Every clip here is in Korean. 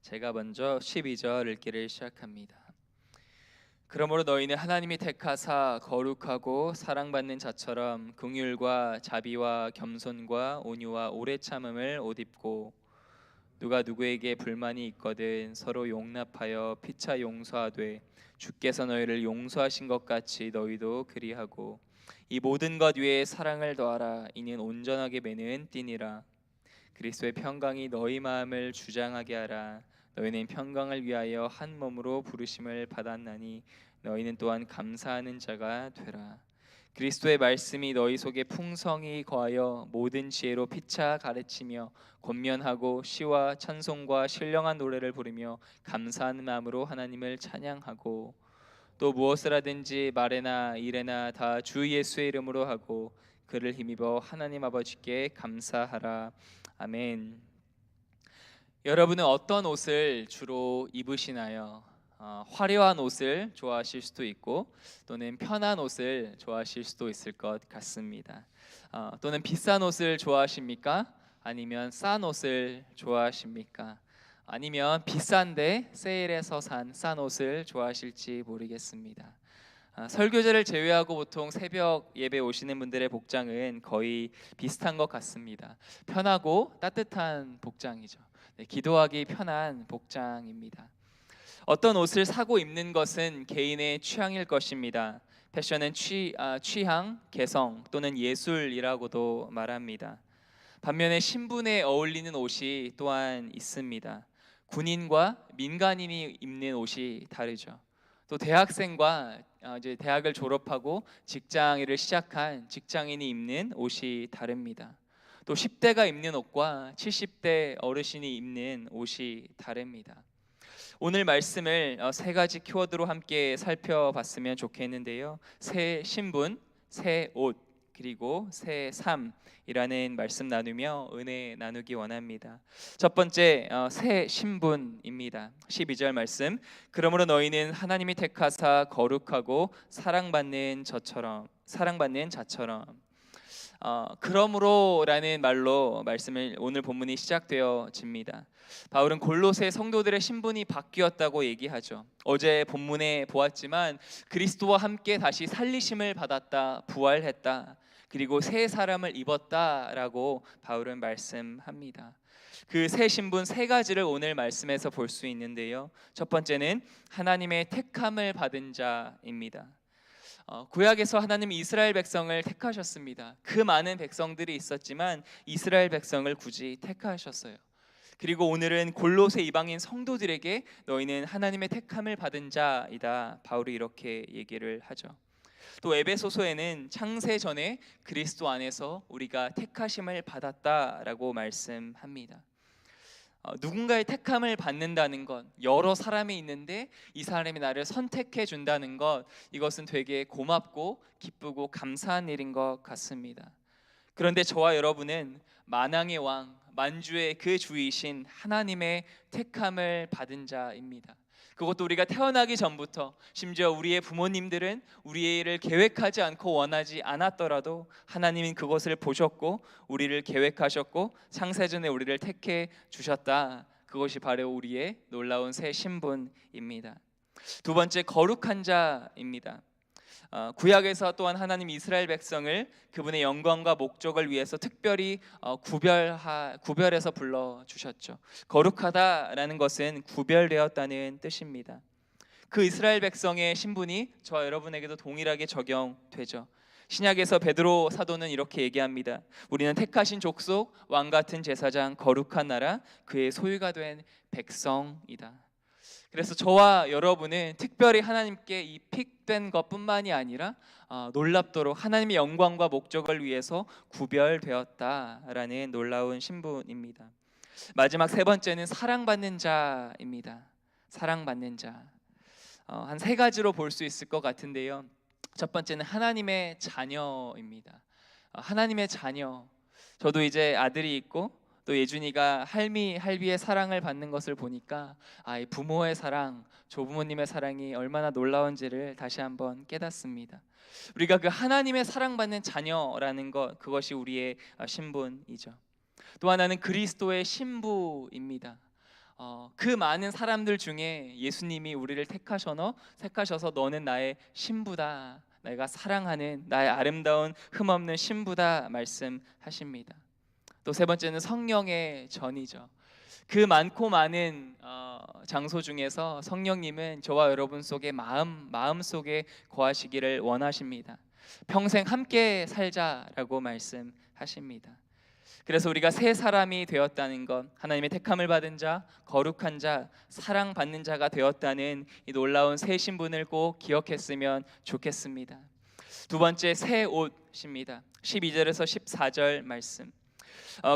제가 먼저 12절 읽기를 시작합니다. 그러므로 너희는 하나님이 택하사 거룩하고 사랑받는 자처럼 긍휼과 자비와 겸손과 온유와 오래 참음을 옷 입고 누가 누구에게 불만이 있거든 서로 용납하여 피차 용서하되 주께서 너희를 용서하신 것 같이 너희도 그리하고 이 모든 것 위에 사랑을 더하라. 이는 온전하게 매는 띠니라. 그리스도의 평강이 너희 마음을 주장하게 하라. 너희는 평강을 위하여 한 몸으로 부르심을 받았나니 너희는 또한 감사하는 자가 되라. 그리스도의 말씀이 너희 속에 풍성히 거하여 모든 지혜로 피차 가르치며 권면하고 시와 찬송과 신령한 노래를 부르며 감사하는 마음으로 하나님을 찬양하고 또 무엇을 하든지 말에나 일에나 다 주 예수의 이름으로 하고 그를 힘입어 하나님 아버지께 감사하라. 아멘. 여러분은 어떤 옷을 주로 입으시나요? 화려한 옷을 좋아하실 수도 있고 또는 편한 옷을 좋아하실 수도 있을 것 같습니다. 또는 비싼 옷을 좋아하십니까? 아니면 싼 옷을 좋아하십니까? 아니면 비싼데 세일해서 산 싼 옷을 좋아하실지 모르겠습니다. 설교제를 제외하고 보통 새벽 예배 오시는 분들의 복장은 거의 비슷한 것 같습니다. 편하고 따뜻한 복장이죠. 네, 기도하기 편한 복장입니다. 어떤 옷을 사고 입는 것은 개인의 취향일 것입니다. 패션은 취향, 개성 또는 예술이라고도 말합니다. 반면에 신분에 어울리는 옷이 또한 있습니다. 군인과 민간인이 입는 옷이 다르죠. 또 대학생과 이제 대학을 졸업하고 직장 일을 시작한 직장인이 입는 옷이 다릅니다. 또 10대가 입는 옷과 70대 어르신이 입는 옷이 다릅니다. 오늘 말씀을 세 가지 키워드로 함께 살펴봤으면 좋겠는데요. 새 신분, 새 옷, 그리고 새 삶이라는 말씀 나누며 은혜 나누기 원합니다. 첫 번째 새 신분입니다. 12절 말씀. 그러므로 너희는 하나님이 택하사 거룩하고 사랑받는 자처럼 그러므로라는 말로 말씀을 오늘 본문이 시작되어집니다. 바울은 골로새 성도들의 신분이 바뀌었다고 얘기하죠. 어제 본문에 보았지만 그리스도와 함께 다시 살리심을 받았다, 부활했다, 그리고 새 사람을 입었다라고 바울은 말씀합니다. 그 새 신분 세 가지를 오늘 말씀에서 볼 수 있는데요. 첫 번째는 하나님의 택함을 받은 자입니다. 구약에서 하나님 이스라엘 백성을 택하셨습니다. 그 많은 백성들이 있었지만 이스라엘 백성을 굳이 택하셨어요. 그리고 오늘은 골로새 이방인 성도들에게 너희는 하나님의 택함을 받은 자이다. 바울이 이렇게 얘기를 하죠. 또 에베소서에는 창세 전에 그리스도 안에서 우리가 택하심을 받았다라고 말씀합니다. 누군가의 택함을 받는다는 것, 여러 사람이 있는데 이 사람이 나를 선택해 준다는 것, 이것은 되게 고맙고 기쁘고 감사한 일인 것 같습니다. 그런데 저와 여러분은 만왕의 왕, 만주의 그 주이신 하나님의 택함을 받은 자입니다. 그것도 우리가 태어나기 전부터, 심지어 우리의 부모님들은 우리의 일을 계획하지 않고 원하지 않았더라도 하나님은 그것을 보셨고 우리를 계획하셨고 창세전에 우리를 택해 주셨다. 그것이 바로 우리의 놀라운 새 신분입니다. 두 번째, 거룩한 자입니다. 구약에서 또한 하나님 이스라엘 백성을 그분의 영광과 목적을 위해서 특별히 구별해서 불러주셨죠. 거룩하다라는 것은 구별되었다는 뜻입니다. 그 이스라엘 백성의 신분이 저와 여러분에게도 동일하게 적용되죠. 신약에서 베드로 사도는 이렇게 얘기합니다. 우리는 택하신 족속, 왕같은 제사장, 거룩한 나라, 그의 소유가 된 백성이다. 그래서 저와 여러분은 특별히 하나님께 이 픽된 것뿐만이 아니라 놀랍도록 하나님의 영광과 목적을 위해서 구별되었다라는 놀라운 신분입니다. 마지막 세 번째는 사랑받는 자입니다. 사랑받는 자. 한 세 가지로 볼 수 있을 것 같은데요. 첫 번째는 하나님의 자녀입니다. 하나님의 자녀. 저도 이제 아들이 있고 또 예준이가 할비의 사랑을 받는 것을 보니까 이 부모의 사랑, 조부모님의 사랑이 얼마나 놀라운지를 다시 한번 깨닫습니다. 우리가 그 하나님의 사랑받는 자녀라는 것, 그것이 우리의 신분이죠. 또 하나는 그리스도의 신부입니다. 그 많은 사람들 중에 예수님이 우리를 택하셔서 너는 나의 신부다, 내가 사랑하는 나의 아름다운 흠없는 신부다 말씀하십니다. 또 세 번째는 성령의 전이죠. 그 많고 많은 장소 중에서 성령님은 저와 여러분 속에 마음 속에 거하시기를 원하십니다. 평생 함께 살자라고 말씀하십니다. 그래서 우리가 새 사람이 되었다는 것, 하나님의 택함을 받은 자, 거룩한 자, 사랑받는 자가 되었다는 이 놀라운 새 신분을 꼭 기억했으면 좋겠습니다. 두 번째, 새 옷입니다. 12절에서 14절 말씀.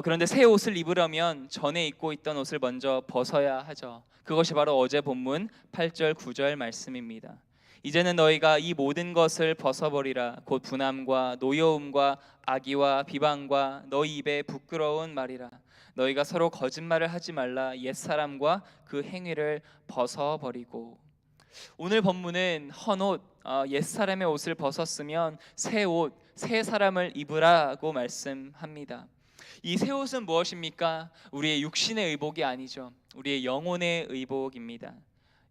그런데 새 옷을 입으려면 전에 입고 있던 옷을 먼저 벗어야 하죠. 그것이 바로 어제 본문 8절 9절 말씀입니다. 이제는 너희가 이 모든 것을 벗어버리라. 곧 분함과 노여움과 악의와 비방과 너희 입에 부끄러운 말이라. 너희가 서로 거짓말을 하지 말라. 옛사람과 그 행위를 벗어버리고. 오늘 본문은 헌옷, 옛사람의 옷을 벗었으면 새 옷, 새 사람을 입으라고 말씀합니다. 이 새 옷은 무엇입니까? 우리의 육신의 의복이 아니죠. 우리의 영혼의 의복입니다.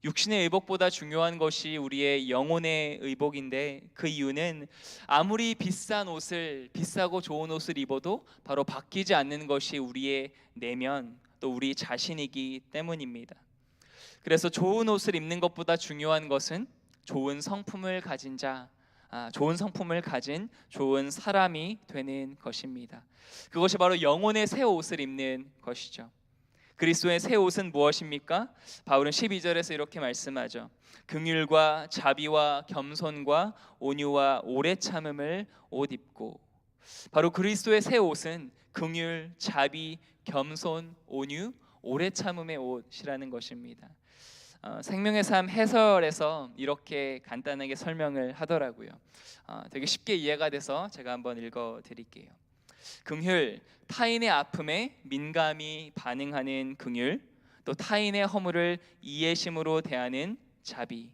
육신의 의복보다 중요한 것이 우리의 영혼의 의복인데, 그 이유는 아무리 비싸고 좋은 옷을 입어도 바로 바뀌지 않는 것이 우리의 내면, 또 우리 자신이기 때문입니다. 그래서 좋은 옷을 입는 것보다 중요한 것은 좋은 성품을 가진 좋은 사람이 되는 것입니다. 그것이 바로 영혼의 새 옷을 입는 것이죠. 그리스도의 새 옷은 무엇입니까? 바울은 12절에서 이렇게 말씀하죠. 긍휼과 자비와 겸손과 온유와 오래 참음을 옷 입고. 바로 그리스도의 새 옷은 긍휼, 자비, 겸손, 온유, 오래 참음의 옷이라는 것입니다. 생명의 삶 해설에서 이렇게 간단하게 설명을 하더라고요. 되게 쉽게 이해가 돼서 제가 한번 읽어드릴게요. 긍휼, 타인의 아픔에 민감히 반응하는 긍휼, 또 타인의 허물을 이해심으로 대하는 자비,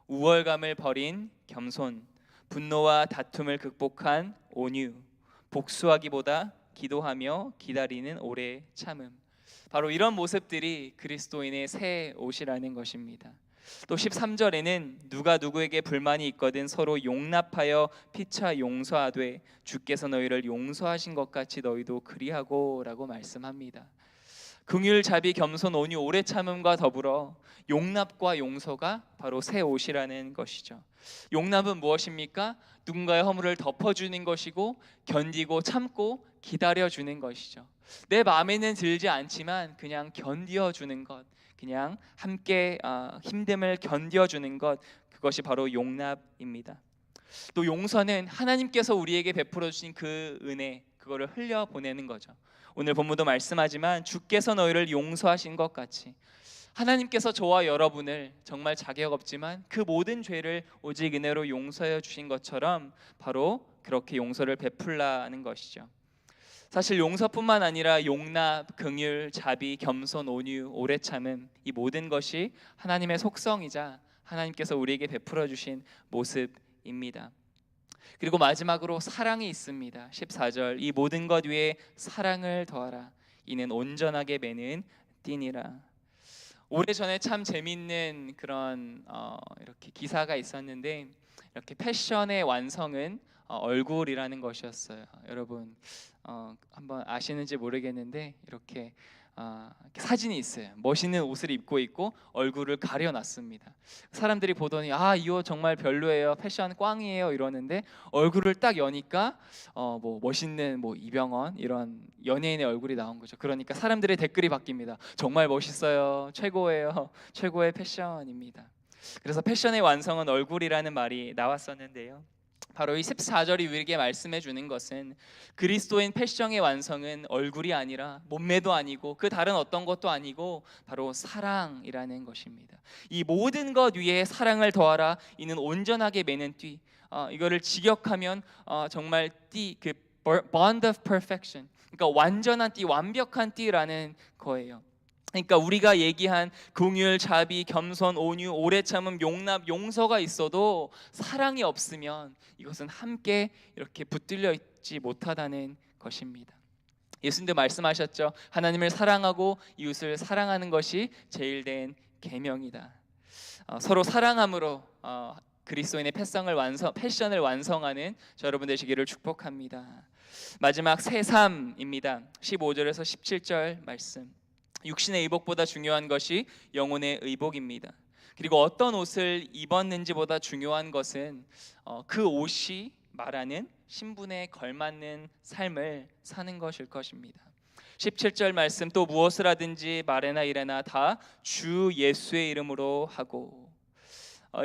우월감을 버린 겸손, 분노와 다툼을 극복한 온유, 복수하기보다 기도하며 기다리는 오래 참음. 바로 이런 모습들이 그리스도인의 새 옷이라는 것입니다. 또 13절에는 누가 누구에게 불만이 있거든 서로 용납하여 피차 용서하되 주께서 너희를 용서하신 것 같이 너희도 그리하고 라고 말씀합니다. 긍휼, 자비, 겸손, 온유, 오래 참음과 더불어 용납과 용서가 바로 새 옷이라는 것이죠. 용납은 무엇입니까? 누군가의 허물을 덮어주는 것이고, 견디고 참고 기다려주는 것이죠. 내 마음에는 들지 않지만 그냥 견디어주는 것, 그냥 함께 힘듦을 견뎌주는 것, 그것이 바로 용납입니다. 또 용서는 하나님께서 우리에게 베풀어 주신 그 은혜, 그거를 흘려보내는 거죠. 오늘 본문도 말씀하지만 주께서 너희를 용서하신 것 같이 하나님께서 저와 여러분을 정말 자격 없지만 그 모든 죄를 오직 은혜로 용서해 주신 것처럼 바로 그렇게 용서를 베풀라는 것이죠. 사실 용서뿐만 아니라 용납, 긍휼, 자비, 겸손, 온유, 오래 참음, 이 모든 것이 하나님의 속성이자 하나님께서 우리에게 베풀어 주신 모습입니다. 그리고 마지막으로 사랑이 있습니다. 14절, 이 모든 것 위에 사랑을 더하라. 이는 온전하게 매는 띠니라. 오래전에 참 재밌는 그런 이렇게 기사가 있었는데, 이렇게 패션의 완성은 얼굴이라는 것이었어요. 여러분 한번 아시는지 모르겠는데 이렇게 사진이 있어요. 멋있는 옷을 입고 있고 얼굴을 가려놨습니다. 사람들이 보더니 이 옷 정말 별로예요, 패션 꽝이에요 이러는데, 얼굴을 딱 여니까 뭐 멋있는 이병헌 이런 연예인의 얼굴이 나온 거죠. 그러니까 사람들의 댓글이 바뀝니다. 정말 멋있어요, 최고예요, 최고의 패션입니다. 그래서 패션의 완성은 얼굴이라는 말이 나왔었는데요. 바로 이 14절이 우리에게 말씀해 주는 것은 그리스도인 패션의 완성은 얼굴이 아니라 몸매도 아니고 그 다른 어떤 것도 아니고 바로 사랑이라는 것입니다. 이 모든 것 위에 사랑을 더하라. 이는 온전하게 매는 띠. 이거를 직역하면 정말 띠, 그 bond of perfection. 그러니까 완전한 띠, 완벽한 띠라는 거예요. 그러니까 우리가 얘기한 긍휼, 자비, 겸손, 온유, 오래 참음, 용납, 용서가 있어도 사랑이 없으면 이것은 함께 이렇게 붙들려 있지 못하다는 것입니다. 예수님도 말씀하셨죠. 하나님을 사랑하고 이웃을 사랑하는 것이 제일 된 계명이다. 서로 사랑함으로 그리스도인의 패션을 완성하는 저 여러분 되시기를 축복합니다. 마지막 새삼입니다. 15절에서 17절 말씀. 육신의 의복보다 중요한 것이 영혼의 의복입니다. 그리고 어떤 옷을 입었는지보다 중요한 것은 그 옷이 말하는 신분에 걸맞는 삶을 사는 것일 것입니다. 17절 말씀, 또 무엇을 하든지 말에나 일에나 다 주 예수의 이름으로 하고.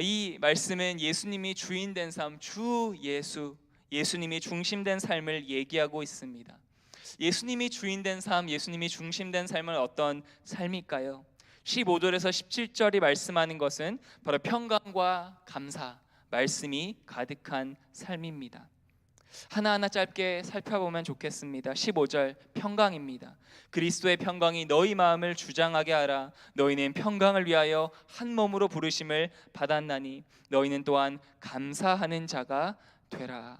이 말씀은 예수님이 주인된 삶, 주 예수, 예수님이 중심된 삶을 얘기하고 있습니다. 예수님이 주인된 삶, 예수님이 중심된 삶은 어떤 삶일까요? 15절에서 17절이 말씀하는 것은 바로 평강과 감사, 말씀이 가득한 삶입니다. 하나하나 짧게 살펴보면 좋겠습니다. 15절 평강입니다. 그리스도의 평강이 너희 마음을 주장하게 하라. 너희는 평강을 위하여 한 몸으로 부르심을 받았나니 너희는 또한 감사하는 자가 되라.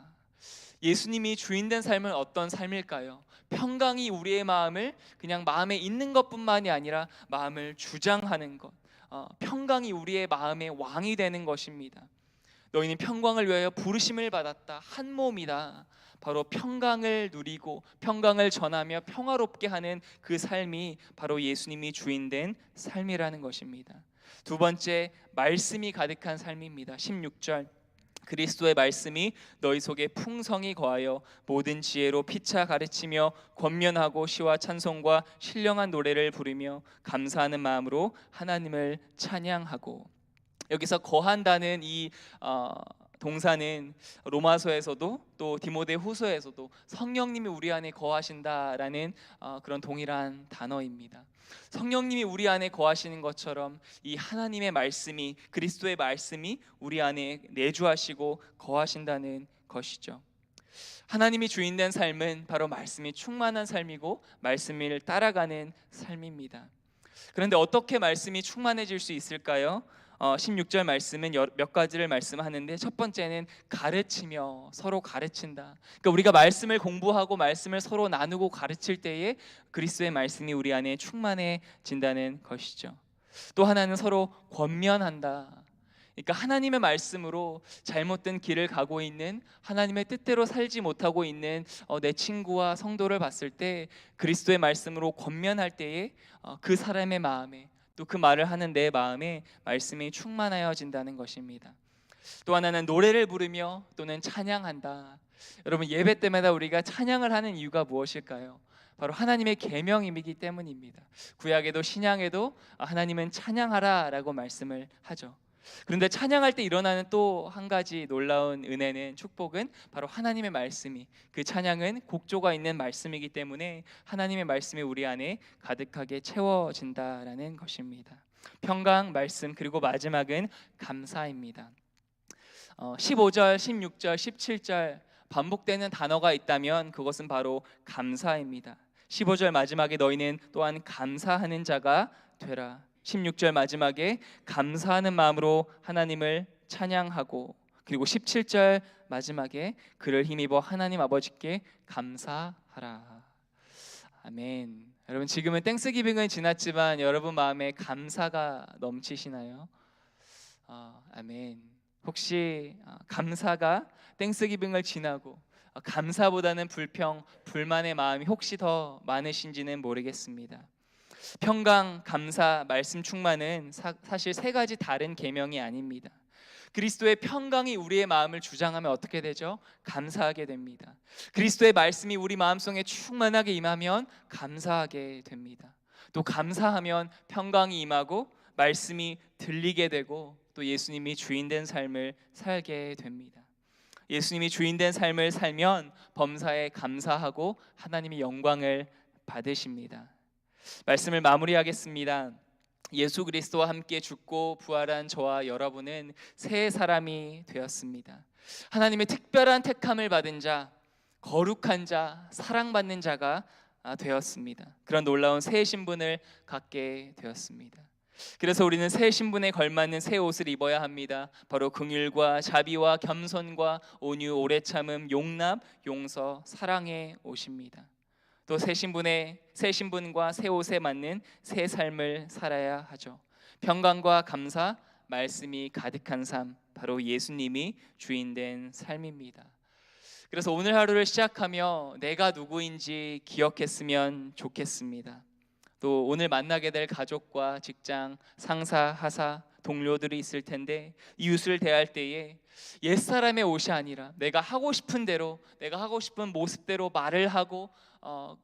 예수님이 주인된 삶은 어떤 삶일까요? 평강이 우리의 마음을 그냥 마음에 있는 것뿐만이 아니라 마음을 주장하는 것, 평강이 우리의 마음의 왕이 되는 것입니다. 너희는 평강을 위하여 부르심을 받았다. 한 몸이다. 바로 평강을 누리고 평강을 전하며 평화롭게 하는 그 삶이 바로 예수님이 주인된 삶이라는 것입니다. 두 번째, 말씀이 가득한 삶입니다. 16절, 그리스도의 말씀이 너희 속에 풍성히 거하여 모든 지혜로 피차 가르치며 권면하고 시와 찬송과 신령한 노래를 부르며 감사하는 마음으로 하나님을 찬양하고. 여기서 거한다는 이 동사는 로마서에서도 또 디모데후서에서도 성령님이 우리 안에 거하신다라는 그런 동일한 단어입니다. 성령님이 우리 안에 거하시는 것처럼 이 하나님의 말씀이, 그리스도의 말씀이 우리 안에 내주하시고 거하신다는 것이죠. 하나님이 주인된 삶은 바로 말씀이 충만한 삶이고 말씀을 따라가는 삶입니다. 그런데 어떻게 말씀이 충만해질 수 있을까요? 16절 말씀은 몇 가지를 말씀하는데, 첫 번째는 가르치며 서로 가르친다. 그러니까 우리가 말씀을 공부하고 말씀을 서로 나누고 가르칠 때에 그리스도의 말씀이 우리 안에 충만해진다는 것이죠. 또 하나는 서로 권면한다. 그러니까 하나님의 말씀으로 잘못된 길을 가고 있는, 하나님의 뜻대로 살지 못하고 있는 내 친구와 성도를 봤을 때 그리스도의 말씀으로 권면할 때에 그 사람의 마음에, 또 그 말을 하는 내 마음에 말씀이 충만하여진다는 것입니다. 또 하나는 노래를 부르며 또는 찬양한다. 여러분, 예배 때마다 우리가 찬양을 하는 이유가 무엇일까요? 바로 하나님의 계명이기 때문입니다. 구약에도 신약에도 하나님은 찬양하라라고 말씀을 하죠. 그런데 찬양할 때 일어나는 또 한 가지 놀라운 은혜는, 축복은 바로 하나님의 말씀이, 그 찬양은 곡조가 있는 말씀이기 때문에 하나님의 말씀이 우리 안에 가득하게 채워진다라는 것입니다. 평강, 말씀, 그리고 마지막은 감사입니다. 15절, 16절, 17절 반복되는 단어가 있다면 그것은 바로 감사입니다. 15절 마지막에 너희는 또한 감사하는 자가 되라. 16절 마지막에 감사하는 마음으로 하나님을 찬양하고, 그리고 17절 마지막에 그를 힘입어 하나님 아버지께 감사하라. 아멘. 여러분, 지금은 땡스기빙은 지났지만 여러분 마음에 감사가 넘치시나요? 아멘. 혹시 감사가 땡스기빙을 지나고 감사보다는 불평, 불만의 마음이 혹시 더 많으신지는 모르겠습니다. 평강, 감사, 말씀 충만은 사실 세 가지 다른 계명이 아닙니다. 그리스도의 평강이 우리의 마음을 주장하면 어떻게 되죠? 감사하게 됩니다. 그리스도의 말씀이 우리 마음속에 충만하게 임하면 감사하게 됩니다. 또 감사하면 평강이 임하고 말씀이 들리게 되고 또 예수님이 주인된 삶을 살게 됩니다. 예수님이 주인된 삶을 살면 범사에 감사하고 하나님의 영광을 받으십니다. 말씀을 마무리하겠습니다. 예수 그리스도와 함께 죽고 부활한 저와 여러분은 새 사람이 되었습니다. 하나님의 특별한 택함을 받은 자, 거룩한 자, 사랑받는 자가 되었습니다. 그런 놀라운 새 신분을 갖게 되었습니다. 그래서 우리는 새 신분에 걸맞는 새 옷을 입어야 합니다. 바로 긍휼과 자비와 겸손과 온유, 오래 참음, 용납, 용서, 사랑의 옷입니다. 또 새 신분과 새 옷에 맞는 새 삶을 살아야 하죠. 평강과 감사, 말씀이 가득한 삶, 바로 예수님이 주인된 삶입니다. 그래서 오늘 하루를 시작하며 내가 누구인지 기억했으면 좋겠습니다. 또 오늘 만나게 될 가족과 직장, 상사, 하사, 동료들이 있을 텐데 이웃을 대할 때에 옛사람의 옷이 아니라 내가 하고 싶은 대로, 내가 하고 싶은 모습대로 말을 하고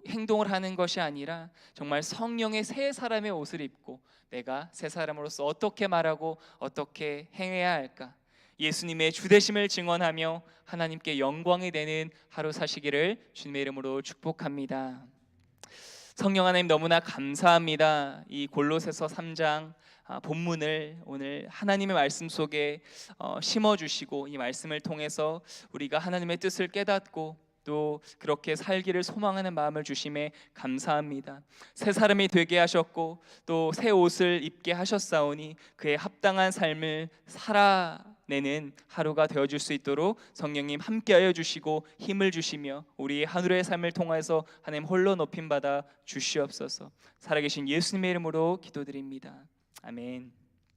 행동을 하는 것이 아니라 정말 성령의 새 사람의 옷을 입고 내가 새 사람으로서 어떻게 말하고 어떻게 행해야 할까, 예수님의 주되심을 증언하며 하나님께 영광이 되는 하루 사시기를 주님의 이름으로 축복합니다. 성령 하나님, 너무나 감사합니다. 이 골로새서 3장 본문을 오늘 하나님의 말씀 속에 심어주시고 이 말씀을 통해서 우리가 하나님의 뜻을 깨닫고 또 그렇게 살기를 소망하는 마음을 주심에 감사합니다. 새 사람이 되게 하셨고 또 새 옷을 입게 하셨사오니 그에 합당한 삶을 살아내는 하루가 되어줄 수 있도록 성령님 함께하여 주시고 힘을 주시며 우리의 하늘의 삶을 통해서 하나님 홀로 높임 받아 주시옵소서. 살아계신 예수님의 이름으로 기도드립니다. 아멘.